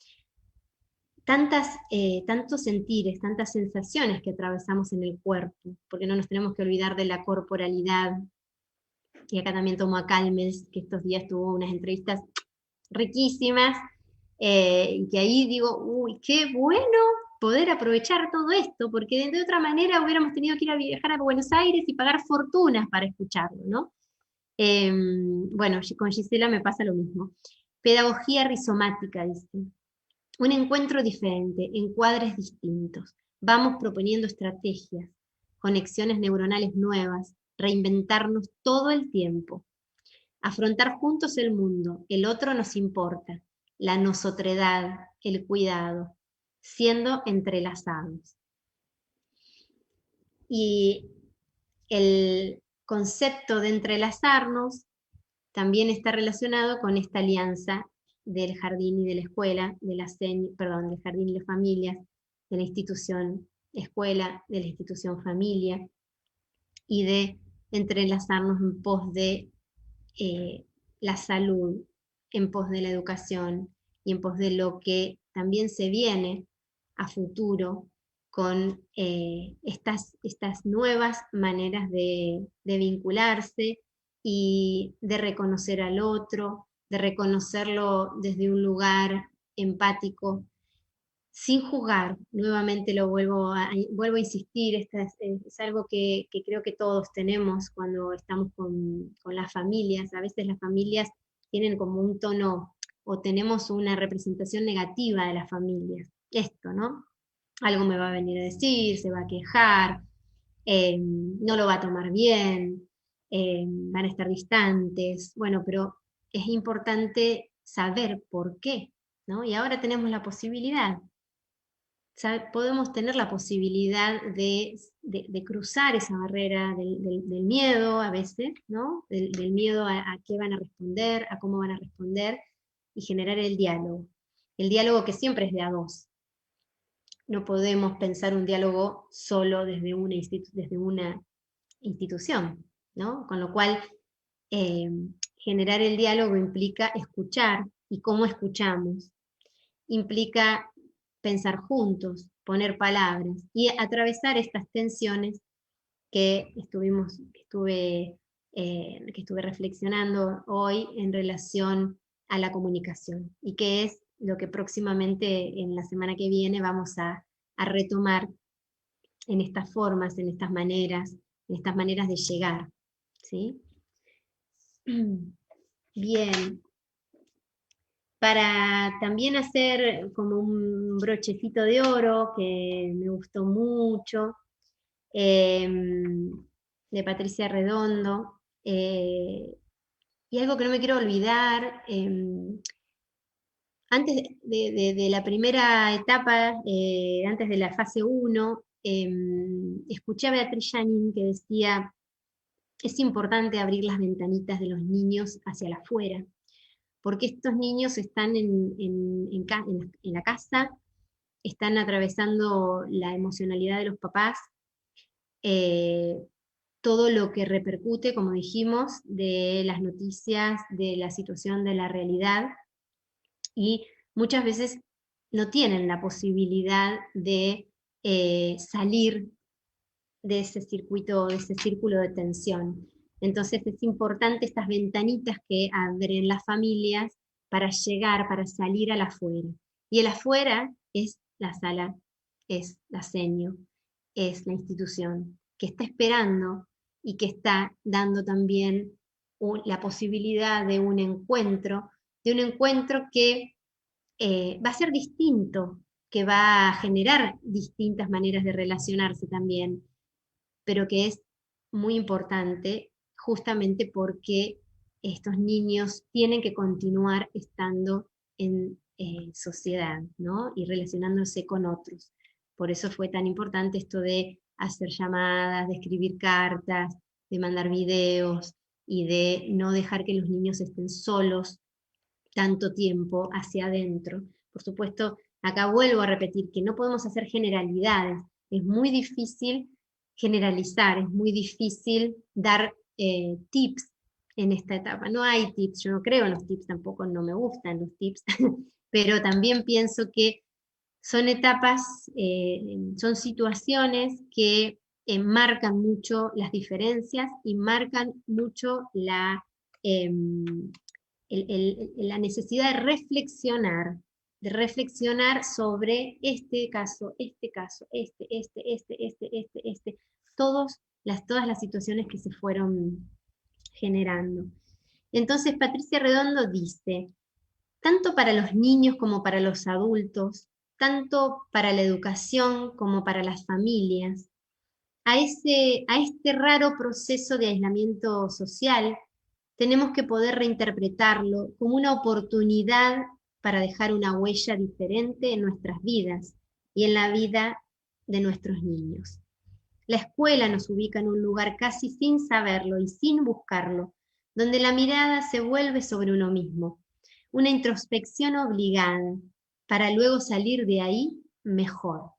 Tantos sentires, tantas sensaciones que atravesamos en el cuerpo, porque no nos tenemos que olvidar de la corporalidad. Y acá también tomo a Calmes, que estos días tuvo unas entrevistas riquísimas, y que ahí digo, uy, qué bueno poder aprovechar todo esto, porque de otra manera hubiéramos tenido que ir a viajar a Buenos Aires y pagar fortunas para escucharlo, ¿no? Bueno, con Gisela me pasa lo mismo. Pedagogía rizomática, dice. Un encuentro diferente, encuadres distintos. Vamos proponiendo estrategias, conexiones neuronales nuevas, reinventarnos todo el tiempo. Afrontar juntos el mundo, el otro nos importa, la nosotredad, el cuidado, siendo entrelazados. Y el concepto de entrelazarnos también está relacionado con esta alianza del jardín y de la escuela, del jardín y las familias, de la institución escuela, de la institución familia, y de entrelazarnos en pos de la salud, en pos de la educación y en pos de lo que también se viene a futuro con estas nuevas maneras de vincularse y de reconocer al otro, de reconocerlo desde un lugar empático, sin juzgar. Nuevamente vuelvo a insistir, es algo que creo que todos tenemos cuando estamos con las familias. A veces las familias tienen como un tono, o tenemos una representación negativa de las familias. Esto, ¿no? Algo me va a venir a decir, se va a quejar, no lo va a tomar bien, van a estar distantes. Bueno, pero es importante saber por qué, ¿no? Y ahora tenemos la posibilidad. Podemos tener la posibilidad de cruzar esa barrera del miedo a veces, ¿no? Del miedo a qué van a responder, a cómo van a responder, y generar el diálogo. El diálogo que siempre es de a dos. No podemos pensar un diálogo solo desde una institución, ¿no? Con lo cual, generar el diálogo implica escuchar, y cómo escuchamos. Implica pensar juntos, poner palabras y atravesar estas tensiones que estuve reflexionando hoy en relación a la comunicación, y que es lo que próximamente en la semana que viene vamos a retomar en estas formas, en estas maneras de llegar, ¿sí? Bien. Para también hacer como un brochecito de oro que me gustó mucho, de Patricia Redondo, y algo que no me quiero olvidar. Antes de la primera etapa, antes de la fase 1, escuché a Beatriz Janin que decía, es importante abrir las ventanitas de los niños hacia el afuera, porque estos niños están en la casa, están atravesando la emocionalidad de los papás, eh, todo lo que repercute, como dijimos, de las noticias, de la situación de la realidad, y muchas veces no tienen la posibilidad de salir de ese circuito, de ese círculo de tensión. Entonces es importante estas ventanitas que abren las familias para llegar, para salir al afuera. Y el afuera es la sala, es la seño, es la institución, que está esperando y que está dando también la posibilidad de un encuentro que va a ser distinto, que va a generar distintas maneras de relacionarse también, pero que es muy importante justamente porque estos niños tienen que continuar estando en sociedad, ¿no? Y relacionándose con otros. Por eso fue tan importante esto de hacer llamadas, de escribir cartas, de mandar videos y de no dejar que los niños estén solos tanto tiempo hacia adentro. Por supuesto, acá vuelvo a repetir que no podemos hacer generalidades. Es muy difícil generalizar, es muy difícil dar tips en esta etapa. No hay tips, yo no creo en los tips, tampoco no me gustan los tips, pero también pienso que son etapas, son situaciones que marcan mucho las diferencias y marcan mucho la necesidad de reflexionar sobre este caso, todas las situaciones que se fueron generando. Entonces Patricia Redondo dice, tanto para los niños como para los adultos, tanto para la educación como para las familias, a este raro proceso de aislamiento social, tenemos que poder reinterpretarlo como una oportunidad para dejar una huella diferente en nuestras vidas y en la vida de nuestros niños. La escuela nos ubica en un lugar casi sin saberlo y sin buscarlo, donde la mirada se vuelve sobre uno mismo, una introspección obligada, para luego salir de ahí mejor,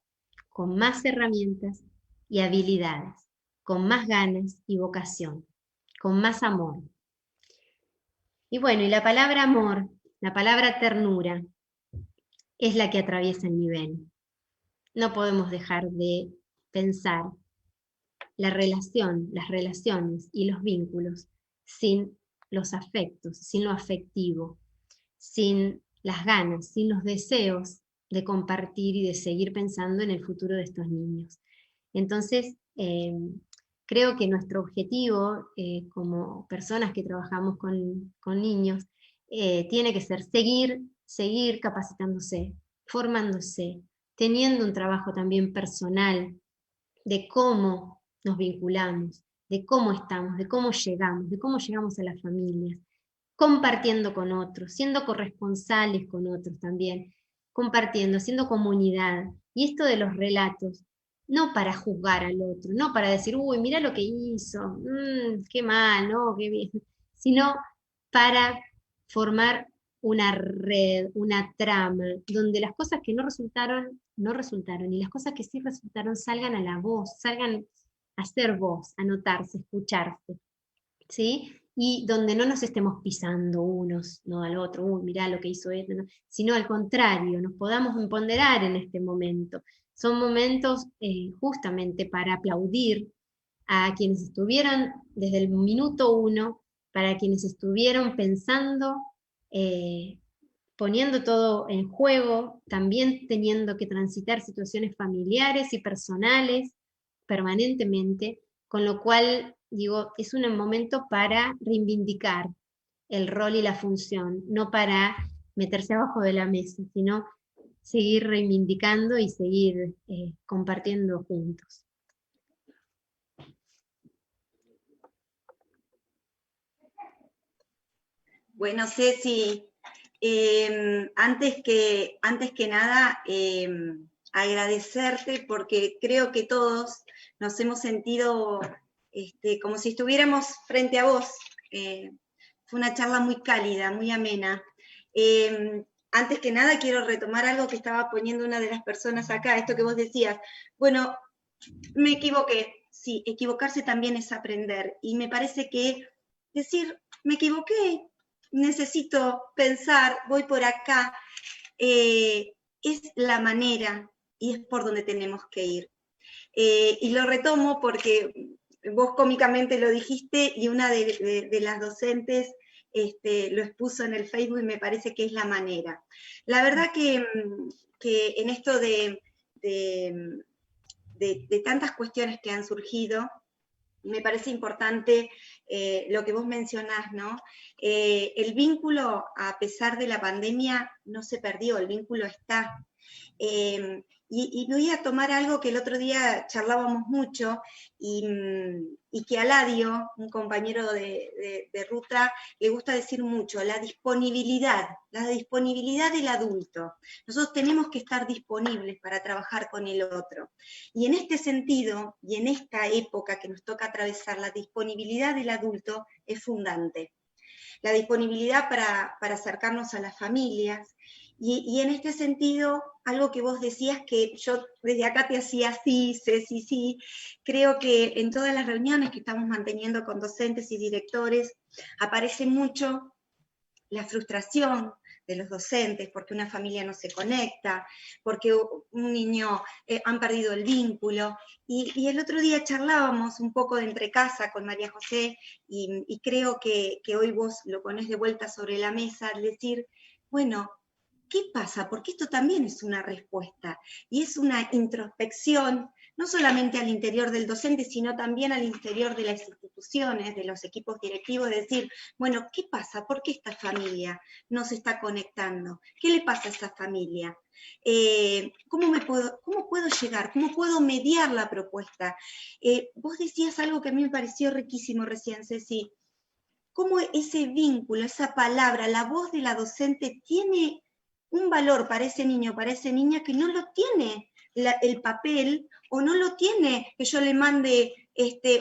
con más herramientas y habilidades, con más ganas y vocación, con más amor. Y bueno, y la palabra amor, la palabra ternura, es la que atraviesa el nivel. No podemos dejar de pensar la relación, las relaciones y los vínculos sin los afectos, sin lo afectivo, sin las ganas, sin los deseos de compartir y de seguir pensando en el futuro de estos niños. Entonces, creo que nuestro objetivo como personas que trabajamos con niños tiene que ser seguir capacitándose, formándose, teniendo un trabajo también personal de cómo nos vinculamos, de cómo estamos, de cómo llegamos a las familias, compartiendo con otros, siendo corresponsales con otros también, compartiendo, siendo comunidad. Y esto de los relatos, no para juzgar al otro, no para decir, uy, mira lo que hizo, qué mal, no, qué bien, sino para formar una red, una trama, donde las cosas que no resultaron, no resultaron, y las cosas que sí resultaron salgan a la voz, salgan a ser voz, a notarse, escucharse, ¿sí? Y donde no nos estemos pisando unos, no al otro, uy, mirá lo que hizo este, ¿no? Sino al contrario, nos podamos empoderar en este momento. Son momentos justamente para aplaudir a quienes estuvieron desde el minuto uno, para quienes estuvieron pensando, poniendo todo en juego, también teniendo que transitar situaciones familiares y personales permanentemente, con lo cual, digo, es un momento para reivindicar el rol y la función, no para meterse abajo de la mesa, sino seguir reivindicando y seguir compartiendo juntos. Bueno, Ceci, antes que nada, agradecerte porque creo que todos nos hemos sentido como si estuviéramos frente a vos. Fue una charla muy cálida, muy amena. Antes que nada quiero retomar algo que estaba poniendo una de las personas acá, esto que vos decías, bueno, me equivoqué. Sí, equivocarse también es aprender, y me parece que decir, me equivoqué, necesito pensar, voy por acá, es la manera y es por donde tenemos que ir. Y lo retomo porque vos cómicamente lo dijiste y una de las docentes lo expuso en el Facebook y me parece que es la manera. La verdad que en esto de tantas cuestiones que han surgido, me parece importante lo que vos mencionás, ¿no? El vínculo, a pesar de la pandemia, no se perdió, el vínculo está. Y voy a tomar algo que el otro día charlábamos mucho, y que a Ladio, un compañero de ruta, le gusta decir mucho, la disponibilidad del adulto. Nosotros tenemos que estar disponibles para trabajar con el otro. Y en este sentido, y en esta época que nos toca atravesar, la disponibilidad del adulto es fundante. La disponibilidad para acercarnos a las familias, y en este sentido, algo que vos decías que yo desde acá te hacía sí, Ceci, sí, creo que en todas las reuniones que estamos manteniendo con docentes y directores, aparece mucho la frustración de los docentes, porque una familia no se conecta, porque un niño han perdido el vínculo, y el otro día charlábamos un poco de entre casa con María José, y creo que hoy vos lo ponés de vuelta sobre la mesa, al decir, bueno, ¿qué pasa? Porque esto también es una respuesta, y es una introspección, no solamente al interior del docente, sino también al interior de las instituciones, de los equipos directivos, de decir, bueno, ¿qué pasa? ¿Por qué esta familia no se está conectando? ¿Qué le pasa a esa familia? ¿Cómo puedo llegar? ¿Cómo puedo mediar la propuesta? Vos decías algo que a mí me pareció riquísimo recién, Ceci, cómo ese vínculo, esa palabra, la voz de la docente tiene un valor para ese niño, para esa niña, que no lo tiene el papel, o no lo tiene que yo le mande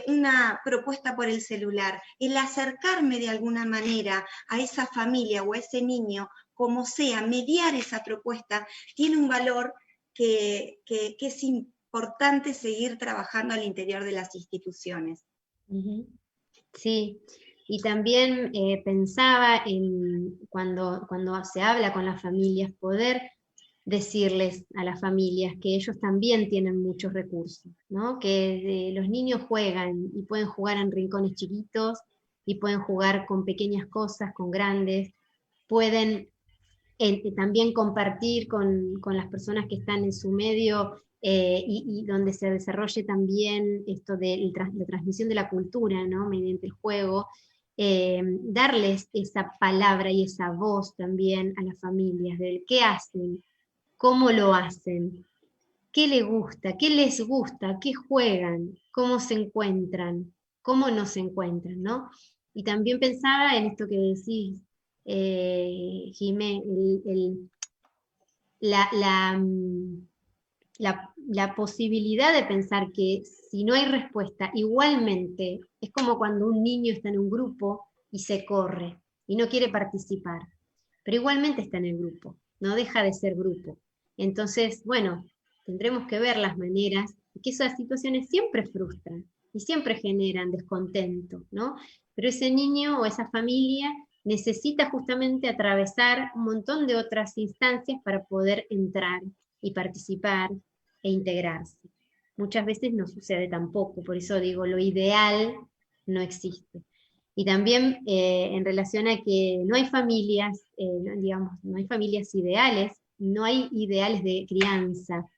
una propuesta por el celular. El acercarme de alguna manera a esa familia o a ese niño, como sea, mediar esa propuesta, tiene un valor que es importante seguir trabajando al interior de las instituciones. Sí, y también pensaba en cuando se habla con las familias, poder decirles a las familias que ellos también tienen muchos recursos, ¿no? Que los niños juegan y pueden jugar en rincones chiquitos y pueden jugar con pequeñas cosas, con grandes, pueden también compartir con las personas que están en su medio, y donde se desarrolle también esto de la transmisión de la cultura, ¿no? Mediante el juego, darles esa palabra y esa voz también a las familias, del qué hacen, cómo lo hacen, qué les gusta, qué juegan, cómo se encuentran, cómo no se encuentran, ¿no? Y también pensaba en esto que decís, Jimé, la, la, mm, la posibilidad de pensar que si no hay respuesta, igualmente, es como cuando un niño está en un grupo y se corre y no quiere participar, pero igualmente está en el grupo, no deja de ser grupo. Entonces, bueno, tendremos que ver las maneras, que esas situaciones siempre frustran y siempre generan descontento, ¿no? Pero ese niño o esa familia necesita justamente atravesar un montón de otras instancias para poder entrar y participar e integrarse. Muchas veces no sucede tampoco, por eso digo, lo ideal no existe. Y también en relación a que no hay familias, digamos, no hay familias ideales, no hay ideales de crianza.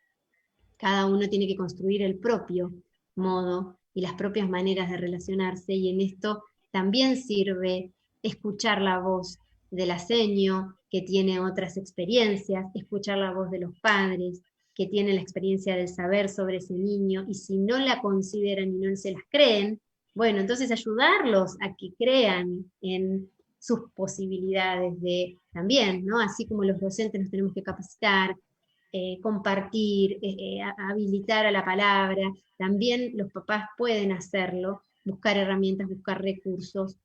Cada uno tiene que construir el propio modo y las propias maneras de relacionarse, y en esto también sirve escuchar la voz del aseño, que tiene otras experiencias, escuchar la voz de los padres, que tienen la experiencia del saber sobre ese niño, y si no la consideran y no se las creen, bueno, entonces ayudarlos a que crean en sus posibilidades de también, ¿no? Así como los docentes nos tenemos que capacitar, compartir, habilitar a la palabra, también los papás pueden hacerlo, buscar herramientas, buscar recursos,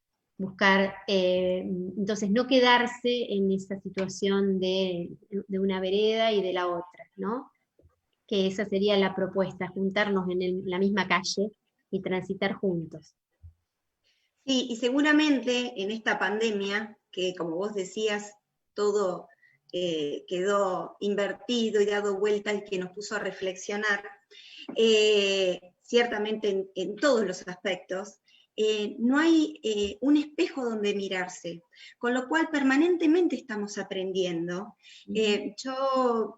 buscar, entonces no quedarse en esa situación de una vereda y de la otra, ¿no? Que esa sería la propuesta, juntarnos en la misma calle y transitar juntos. Sí, y seguramente en esta pandemia, que como vos decías, todo quedó invertido y dado vuelta y que nos puso a reflexionar, ciertamente en todos los aspectos, no hay un espejo donde mirarse, con lo cual permanentemente estamos aprendiendo. Yo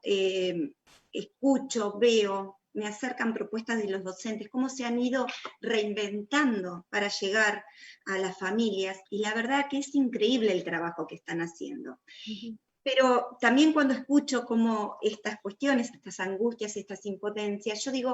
escucho, veo, me acercan propuestas de los docentes, cómo se han ido reinventando para llegar a las familias, y la verdad que es increíble el trabajo que están haciendo. Pero también cuando escucho como estas cuestiones, estas angustias, estas impotencias, yo digo,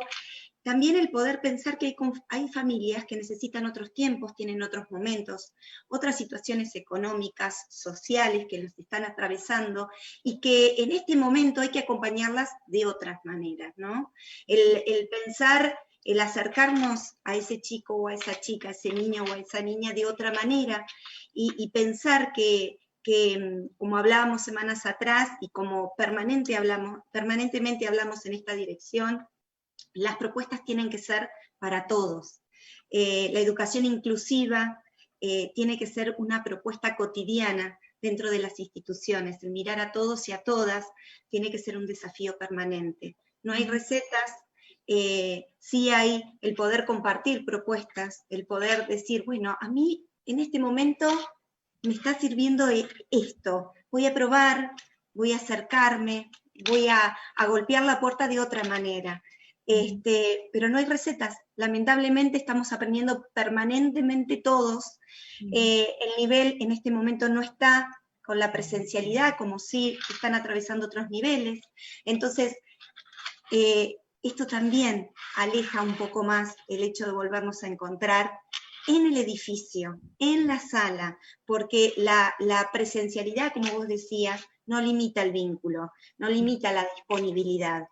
también el poder pensar que hay familias que necesitan otros tiempos, tienen otros momentos, otras situaciones económicas, sociales que los están atravesando, y que en este momento hay que acompañarlas de otras maneras, ¿no? El pensar, el acercarnos a ese chico o a esa chica, a ese niño o a esa niña de otra manera, y pensar que como hablábamos semanas atrás y como permanentemente hablamos en esta dirección, las propuestas tienen que ser para todos. La educación inclusiva tiene que ser una propuesta cotidiana dentro de las instituciones. El mirar a todos y a todas tiene que ser un desafío permanente. No hay recetas, sí hay el poder compartir propuestas, el poder decir, bueno, a mí en este momento me está sirviendo esto, voy a probar, voy a acercarme, voy a golpear la puerta de otra manera. Pero no hay recetas, lamentablemente estamos aprendiendo permanentemente todos. El nivel en este momento no está con la presencialidad, como sí están atravesando otros niveles. Entonces, esto también aleja un poco más el hecho de volvernos a encontrar en el edificio, en la sala, porque la presencialidad, como vos decías, no limita el vínculo, no limita la disponibilidad.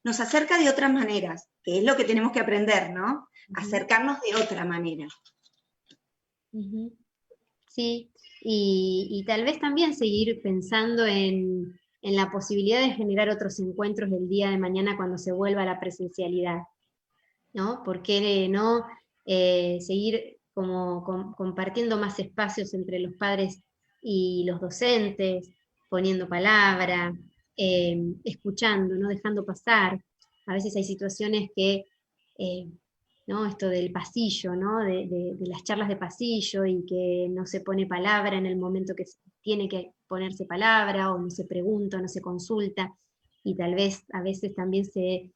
Nos acerca de otras maneras, que es lo que tenemos que aprender, ¿no? Acercarnos de otra manera. Sí, y tal vez también seguir pensando en la posibilidad de generar otros encuentros del día de mañana cuando se vuelva a la presencialidad, ¿no? ¿Por qué no seguir como compartiendo más espacios entre los padres y los docentes, poniendo palabra, escuchando, no dejando pasar? A veces hay situaciones que, ¿no? Esto del pasillo, ¿no? De las charlas de pasillo y que no se pone palabra en el momento que tiene que ponerse palabra, o no se pregunta, no se consulta, y tal vez a veces también se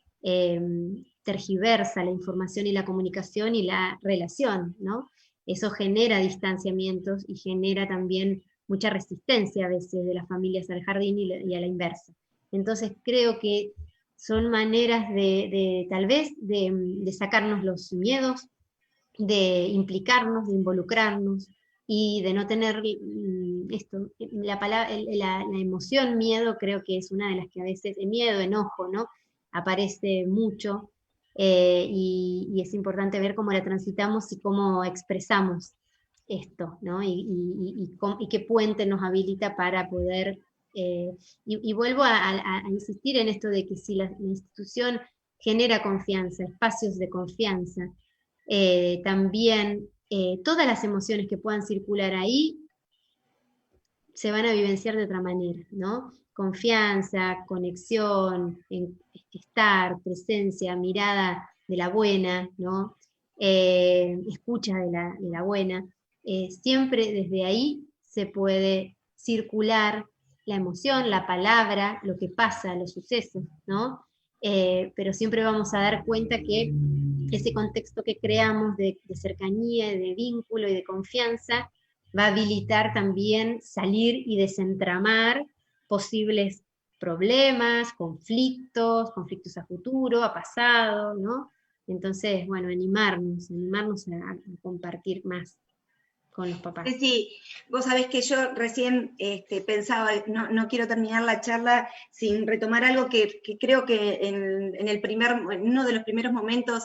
tergiversa la información y la comunicación y la relación, ¿no? Eso genera distanciamientos y genera también mucha resistencia a veces de las familias al jardín y a la inversa. Entonces creo que son maneras tal vez de sacarnos los miedos, de implicarnos, de involucrarnos y de no tener la emoción miedo. Creo que es una de las que a veces, miedo, enojo, ¿no? Aparece mucho, y es importante ver cómo la transitamos y cómo expresamos esto, ¿no? Y qué puente nos habilita para poder, y vuelvo a insistir en esto de que si la institución genera confianza, espacios de confianza, también todas las emociones que puedan circular ahí se van a vivenciar de otra manera, ¿no? Confianza, conexión, estar, presencia, mirada de la buena, ¿no? Escucha de la buena. Siempre desde ahí se puede circular la emoción, la palabra, lo que pasa, los sucesos, ¿no? Pero siempre vamos a dar cuenta que ese contexto que creamos de cercanía, de vínculo y de confianza va a habilitar también salir y desentramar posibles problemas, conflictos a futuro, a pasado, ¿no? Entonces, bueno, animarnos a compartir más con los papás. Sí, vos sabés que yo recién pensaba, no quiero terminar la charla sin retomar algo que creo que en uno de los primeros momentos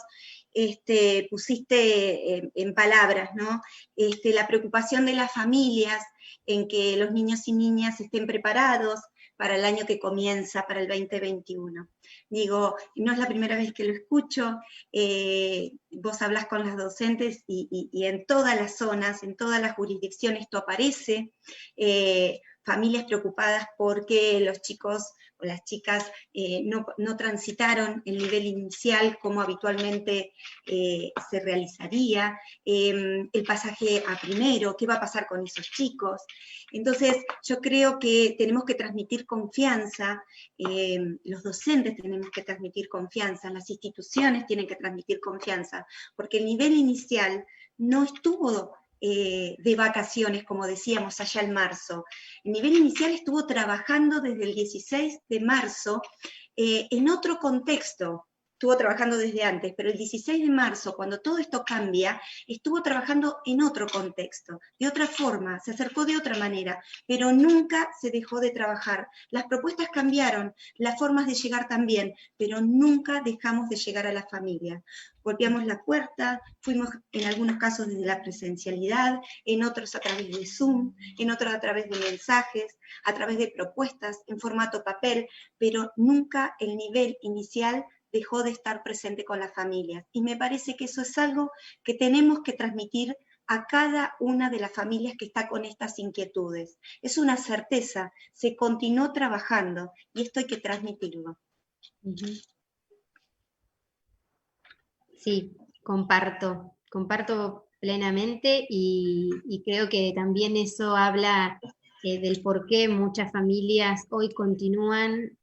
pusiste en palabras, ¿no? La preocupación de las familias en que los niños y niñas estén preparados para el año que comienza, para el 2021. Digo, no es la primera vez que lo escucho, vos hablas con las docentes y en todas las zonas, en todas las jurisdicciones esto aparece, familias preocupadas porque los chicos o las chicas no transitaron el nivel inicial como habitualmente se realizaría, el pasaje a primero, qué va a pasar con esos chicos. Entonces, yo creo que tenemos que transmitir confianza, los docentes tenemos que transmitir confianza, las instituciones tienen que transmitir confianza, porque el nivel inicial no estuvo de vacaciones, como decíamos allá en marzo. El nivel inicial estuvo trabajando desde el 16 de marzo en otro contexto. Estuvo trabajando desde antes, pero el 16 de marzo, cuando todo esto cambia, estuvo trabajando en otro contexto, de otra forma, se acercó de otra manera, pero nunca se dejó de trabajar. Las propuestas cambiaron, las formas de llegar también, pero nunca dejamos de llegar a la familia. Golpeamos la puerta, fuimos en algunos casos desde la presencialidad, en otros a través de Zoom, en otros a través de mensajes, a través de propuestas en formato papel, pero nunca el nivel inicial dejó de estar presente con las familias. Y me parece que eso es algo que tenemos que transmitir a cada una de las familias que está con estas inquietudes. Es una certeza, se continuó trabajando y esto hay que transmitirlo. Sí, comparto plenamente y creo que también eso habla del por qué muchas familias hoy continúan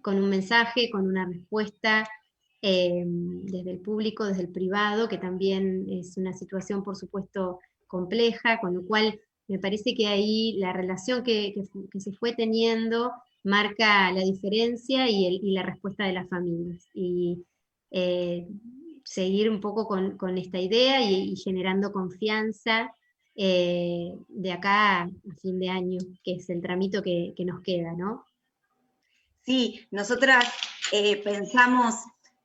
con un mensaje, con una respuesta desde el público, desde el privado, que también es una situación, por supuesto, compleja, con lo cual me parece que ahí la relación que se fue teniendo marca la diferencia y la respuesta de las familias. Y seguir un poco con esta idea y generando confianza de acá a fin de año, que es el tramito que nos queda, ¿no? Sí, nosotras pensamos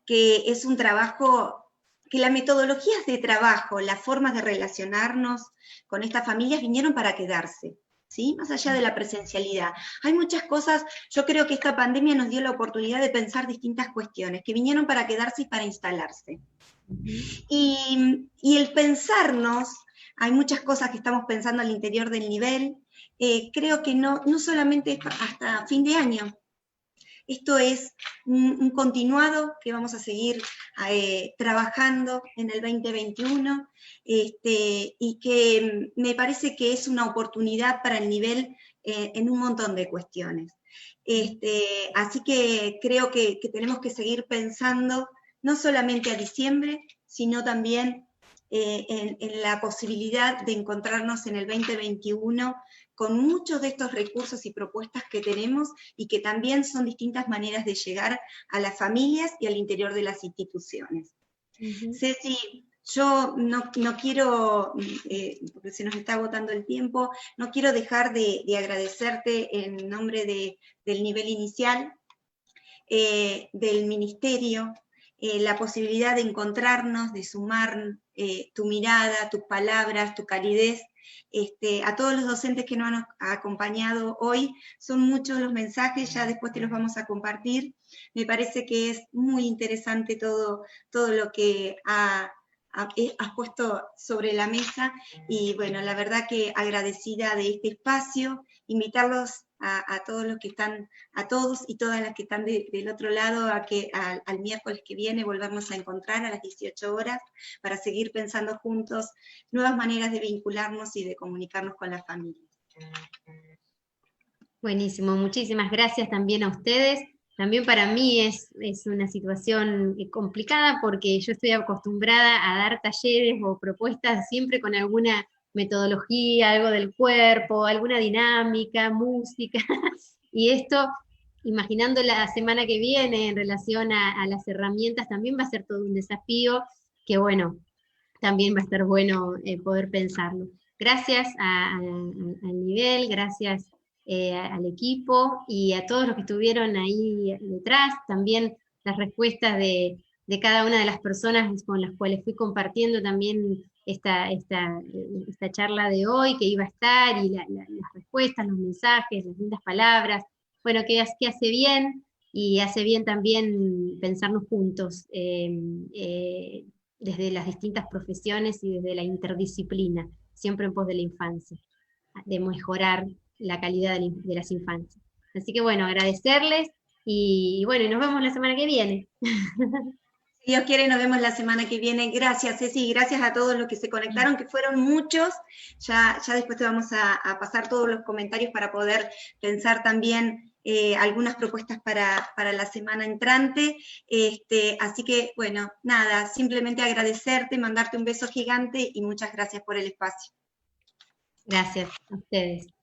que es un trabajo, que las metodologías de trabajo, las formas de relacionarnos con estas familias vinieron para quedarse, ¿sí? Más allá de la presencialidad. Hay muchas cosas, yo creo que esta pandemia nos dio la oportunidad de pensar distintas cuestiones, que vinieron para quedarse y para instalarse. Y el pensarnos, hay muchas cosas que estamos pensando al interior del nivel, creo que no solamente es hasta fin de año. Esto es un continuado que vamos a seguir trabajando en el 2021 y que me parece que es una oportunidad para el nivel en un montón de cuestiones. Así que creo que tenemos que seguir pensando no solamente a diciembre, sino también en la posibilidad de encontrarnos en el 2021 con muchos de estos recursos y propuestas que tenemos y que también son distintas maneras de llegar a las familias y al interior de las instituciones. Ceci, yo no quiero, porque se nos está agotando el tiempo, no quiero dejar de agradecerte en nombre del nivel inicial, del ministerio, la posibilidad de encontrarnos, de sumar tu mirada, tus palabras, tu calidez, a todos los docentes que nos han acompañado hoy. Son muchos los mensajes, ya después te los vamos a compartir. Me parece que es muy interesante todo lo que has puesto sobre la mesa, y bueno, la verdad que agradecida de este espacio, invitarlos a todos los que están, a todos y todas las que están del otro lado, a que al miércoles que viene volvernos a encontrar a las 18 horas para seguir pensando juntos nuevas maneras de vincularnos y de comunicarnos con las familias. Buenísimo, muchísimas gracias también a ustedes. También para mí es una situación complicada porque yo estoy acostumbrada a dar talleres o propuestas siempre con alguna metodología, algo del cuerpo, alguna dinámica, música, y esto, imaginando la semana que viene en relación a las herramientas, también va a ser todo un desafío que, bueno, también va a estar bueno poder pensarlo. Gracias al nivel, gracias al equipo y a todos los que estuvieron ahí detrás, también las respuestas de de cada una de las personas con las cuales fui compartiendo también esta charla de hoy, que iba a estar, y las respuestas, los mensajes, las lindas palabras. Bueno, que hace bien, y hace bien también pensarnos juntos, desde las distintas profesiones y desde la interdisciplina, siempre en pos de la infancia, de mejorar la calidad de las infancias. Así que bueno, agradecerles, y bueno, y nos vemos la semana que viene. Si Dios quiere, nos vemos la semana que viene. Gracias, Ceci, y gracias a todos los que se conectaron, que fueron muchos. Ya después te vamos a pasar todos los comentarios para poder pensar también algunas propuestas para la semana entrante. Así que, bueno, nada, simplemente agradecerte, mandarte un beso gigante y muchas gracias por el espacio. Gracias a ustedes.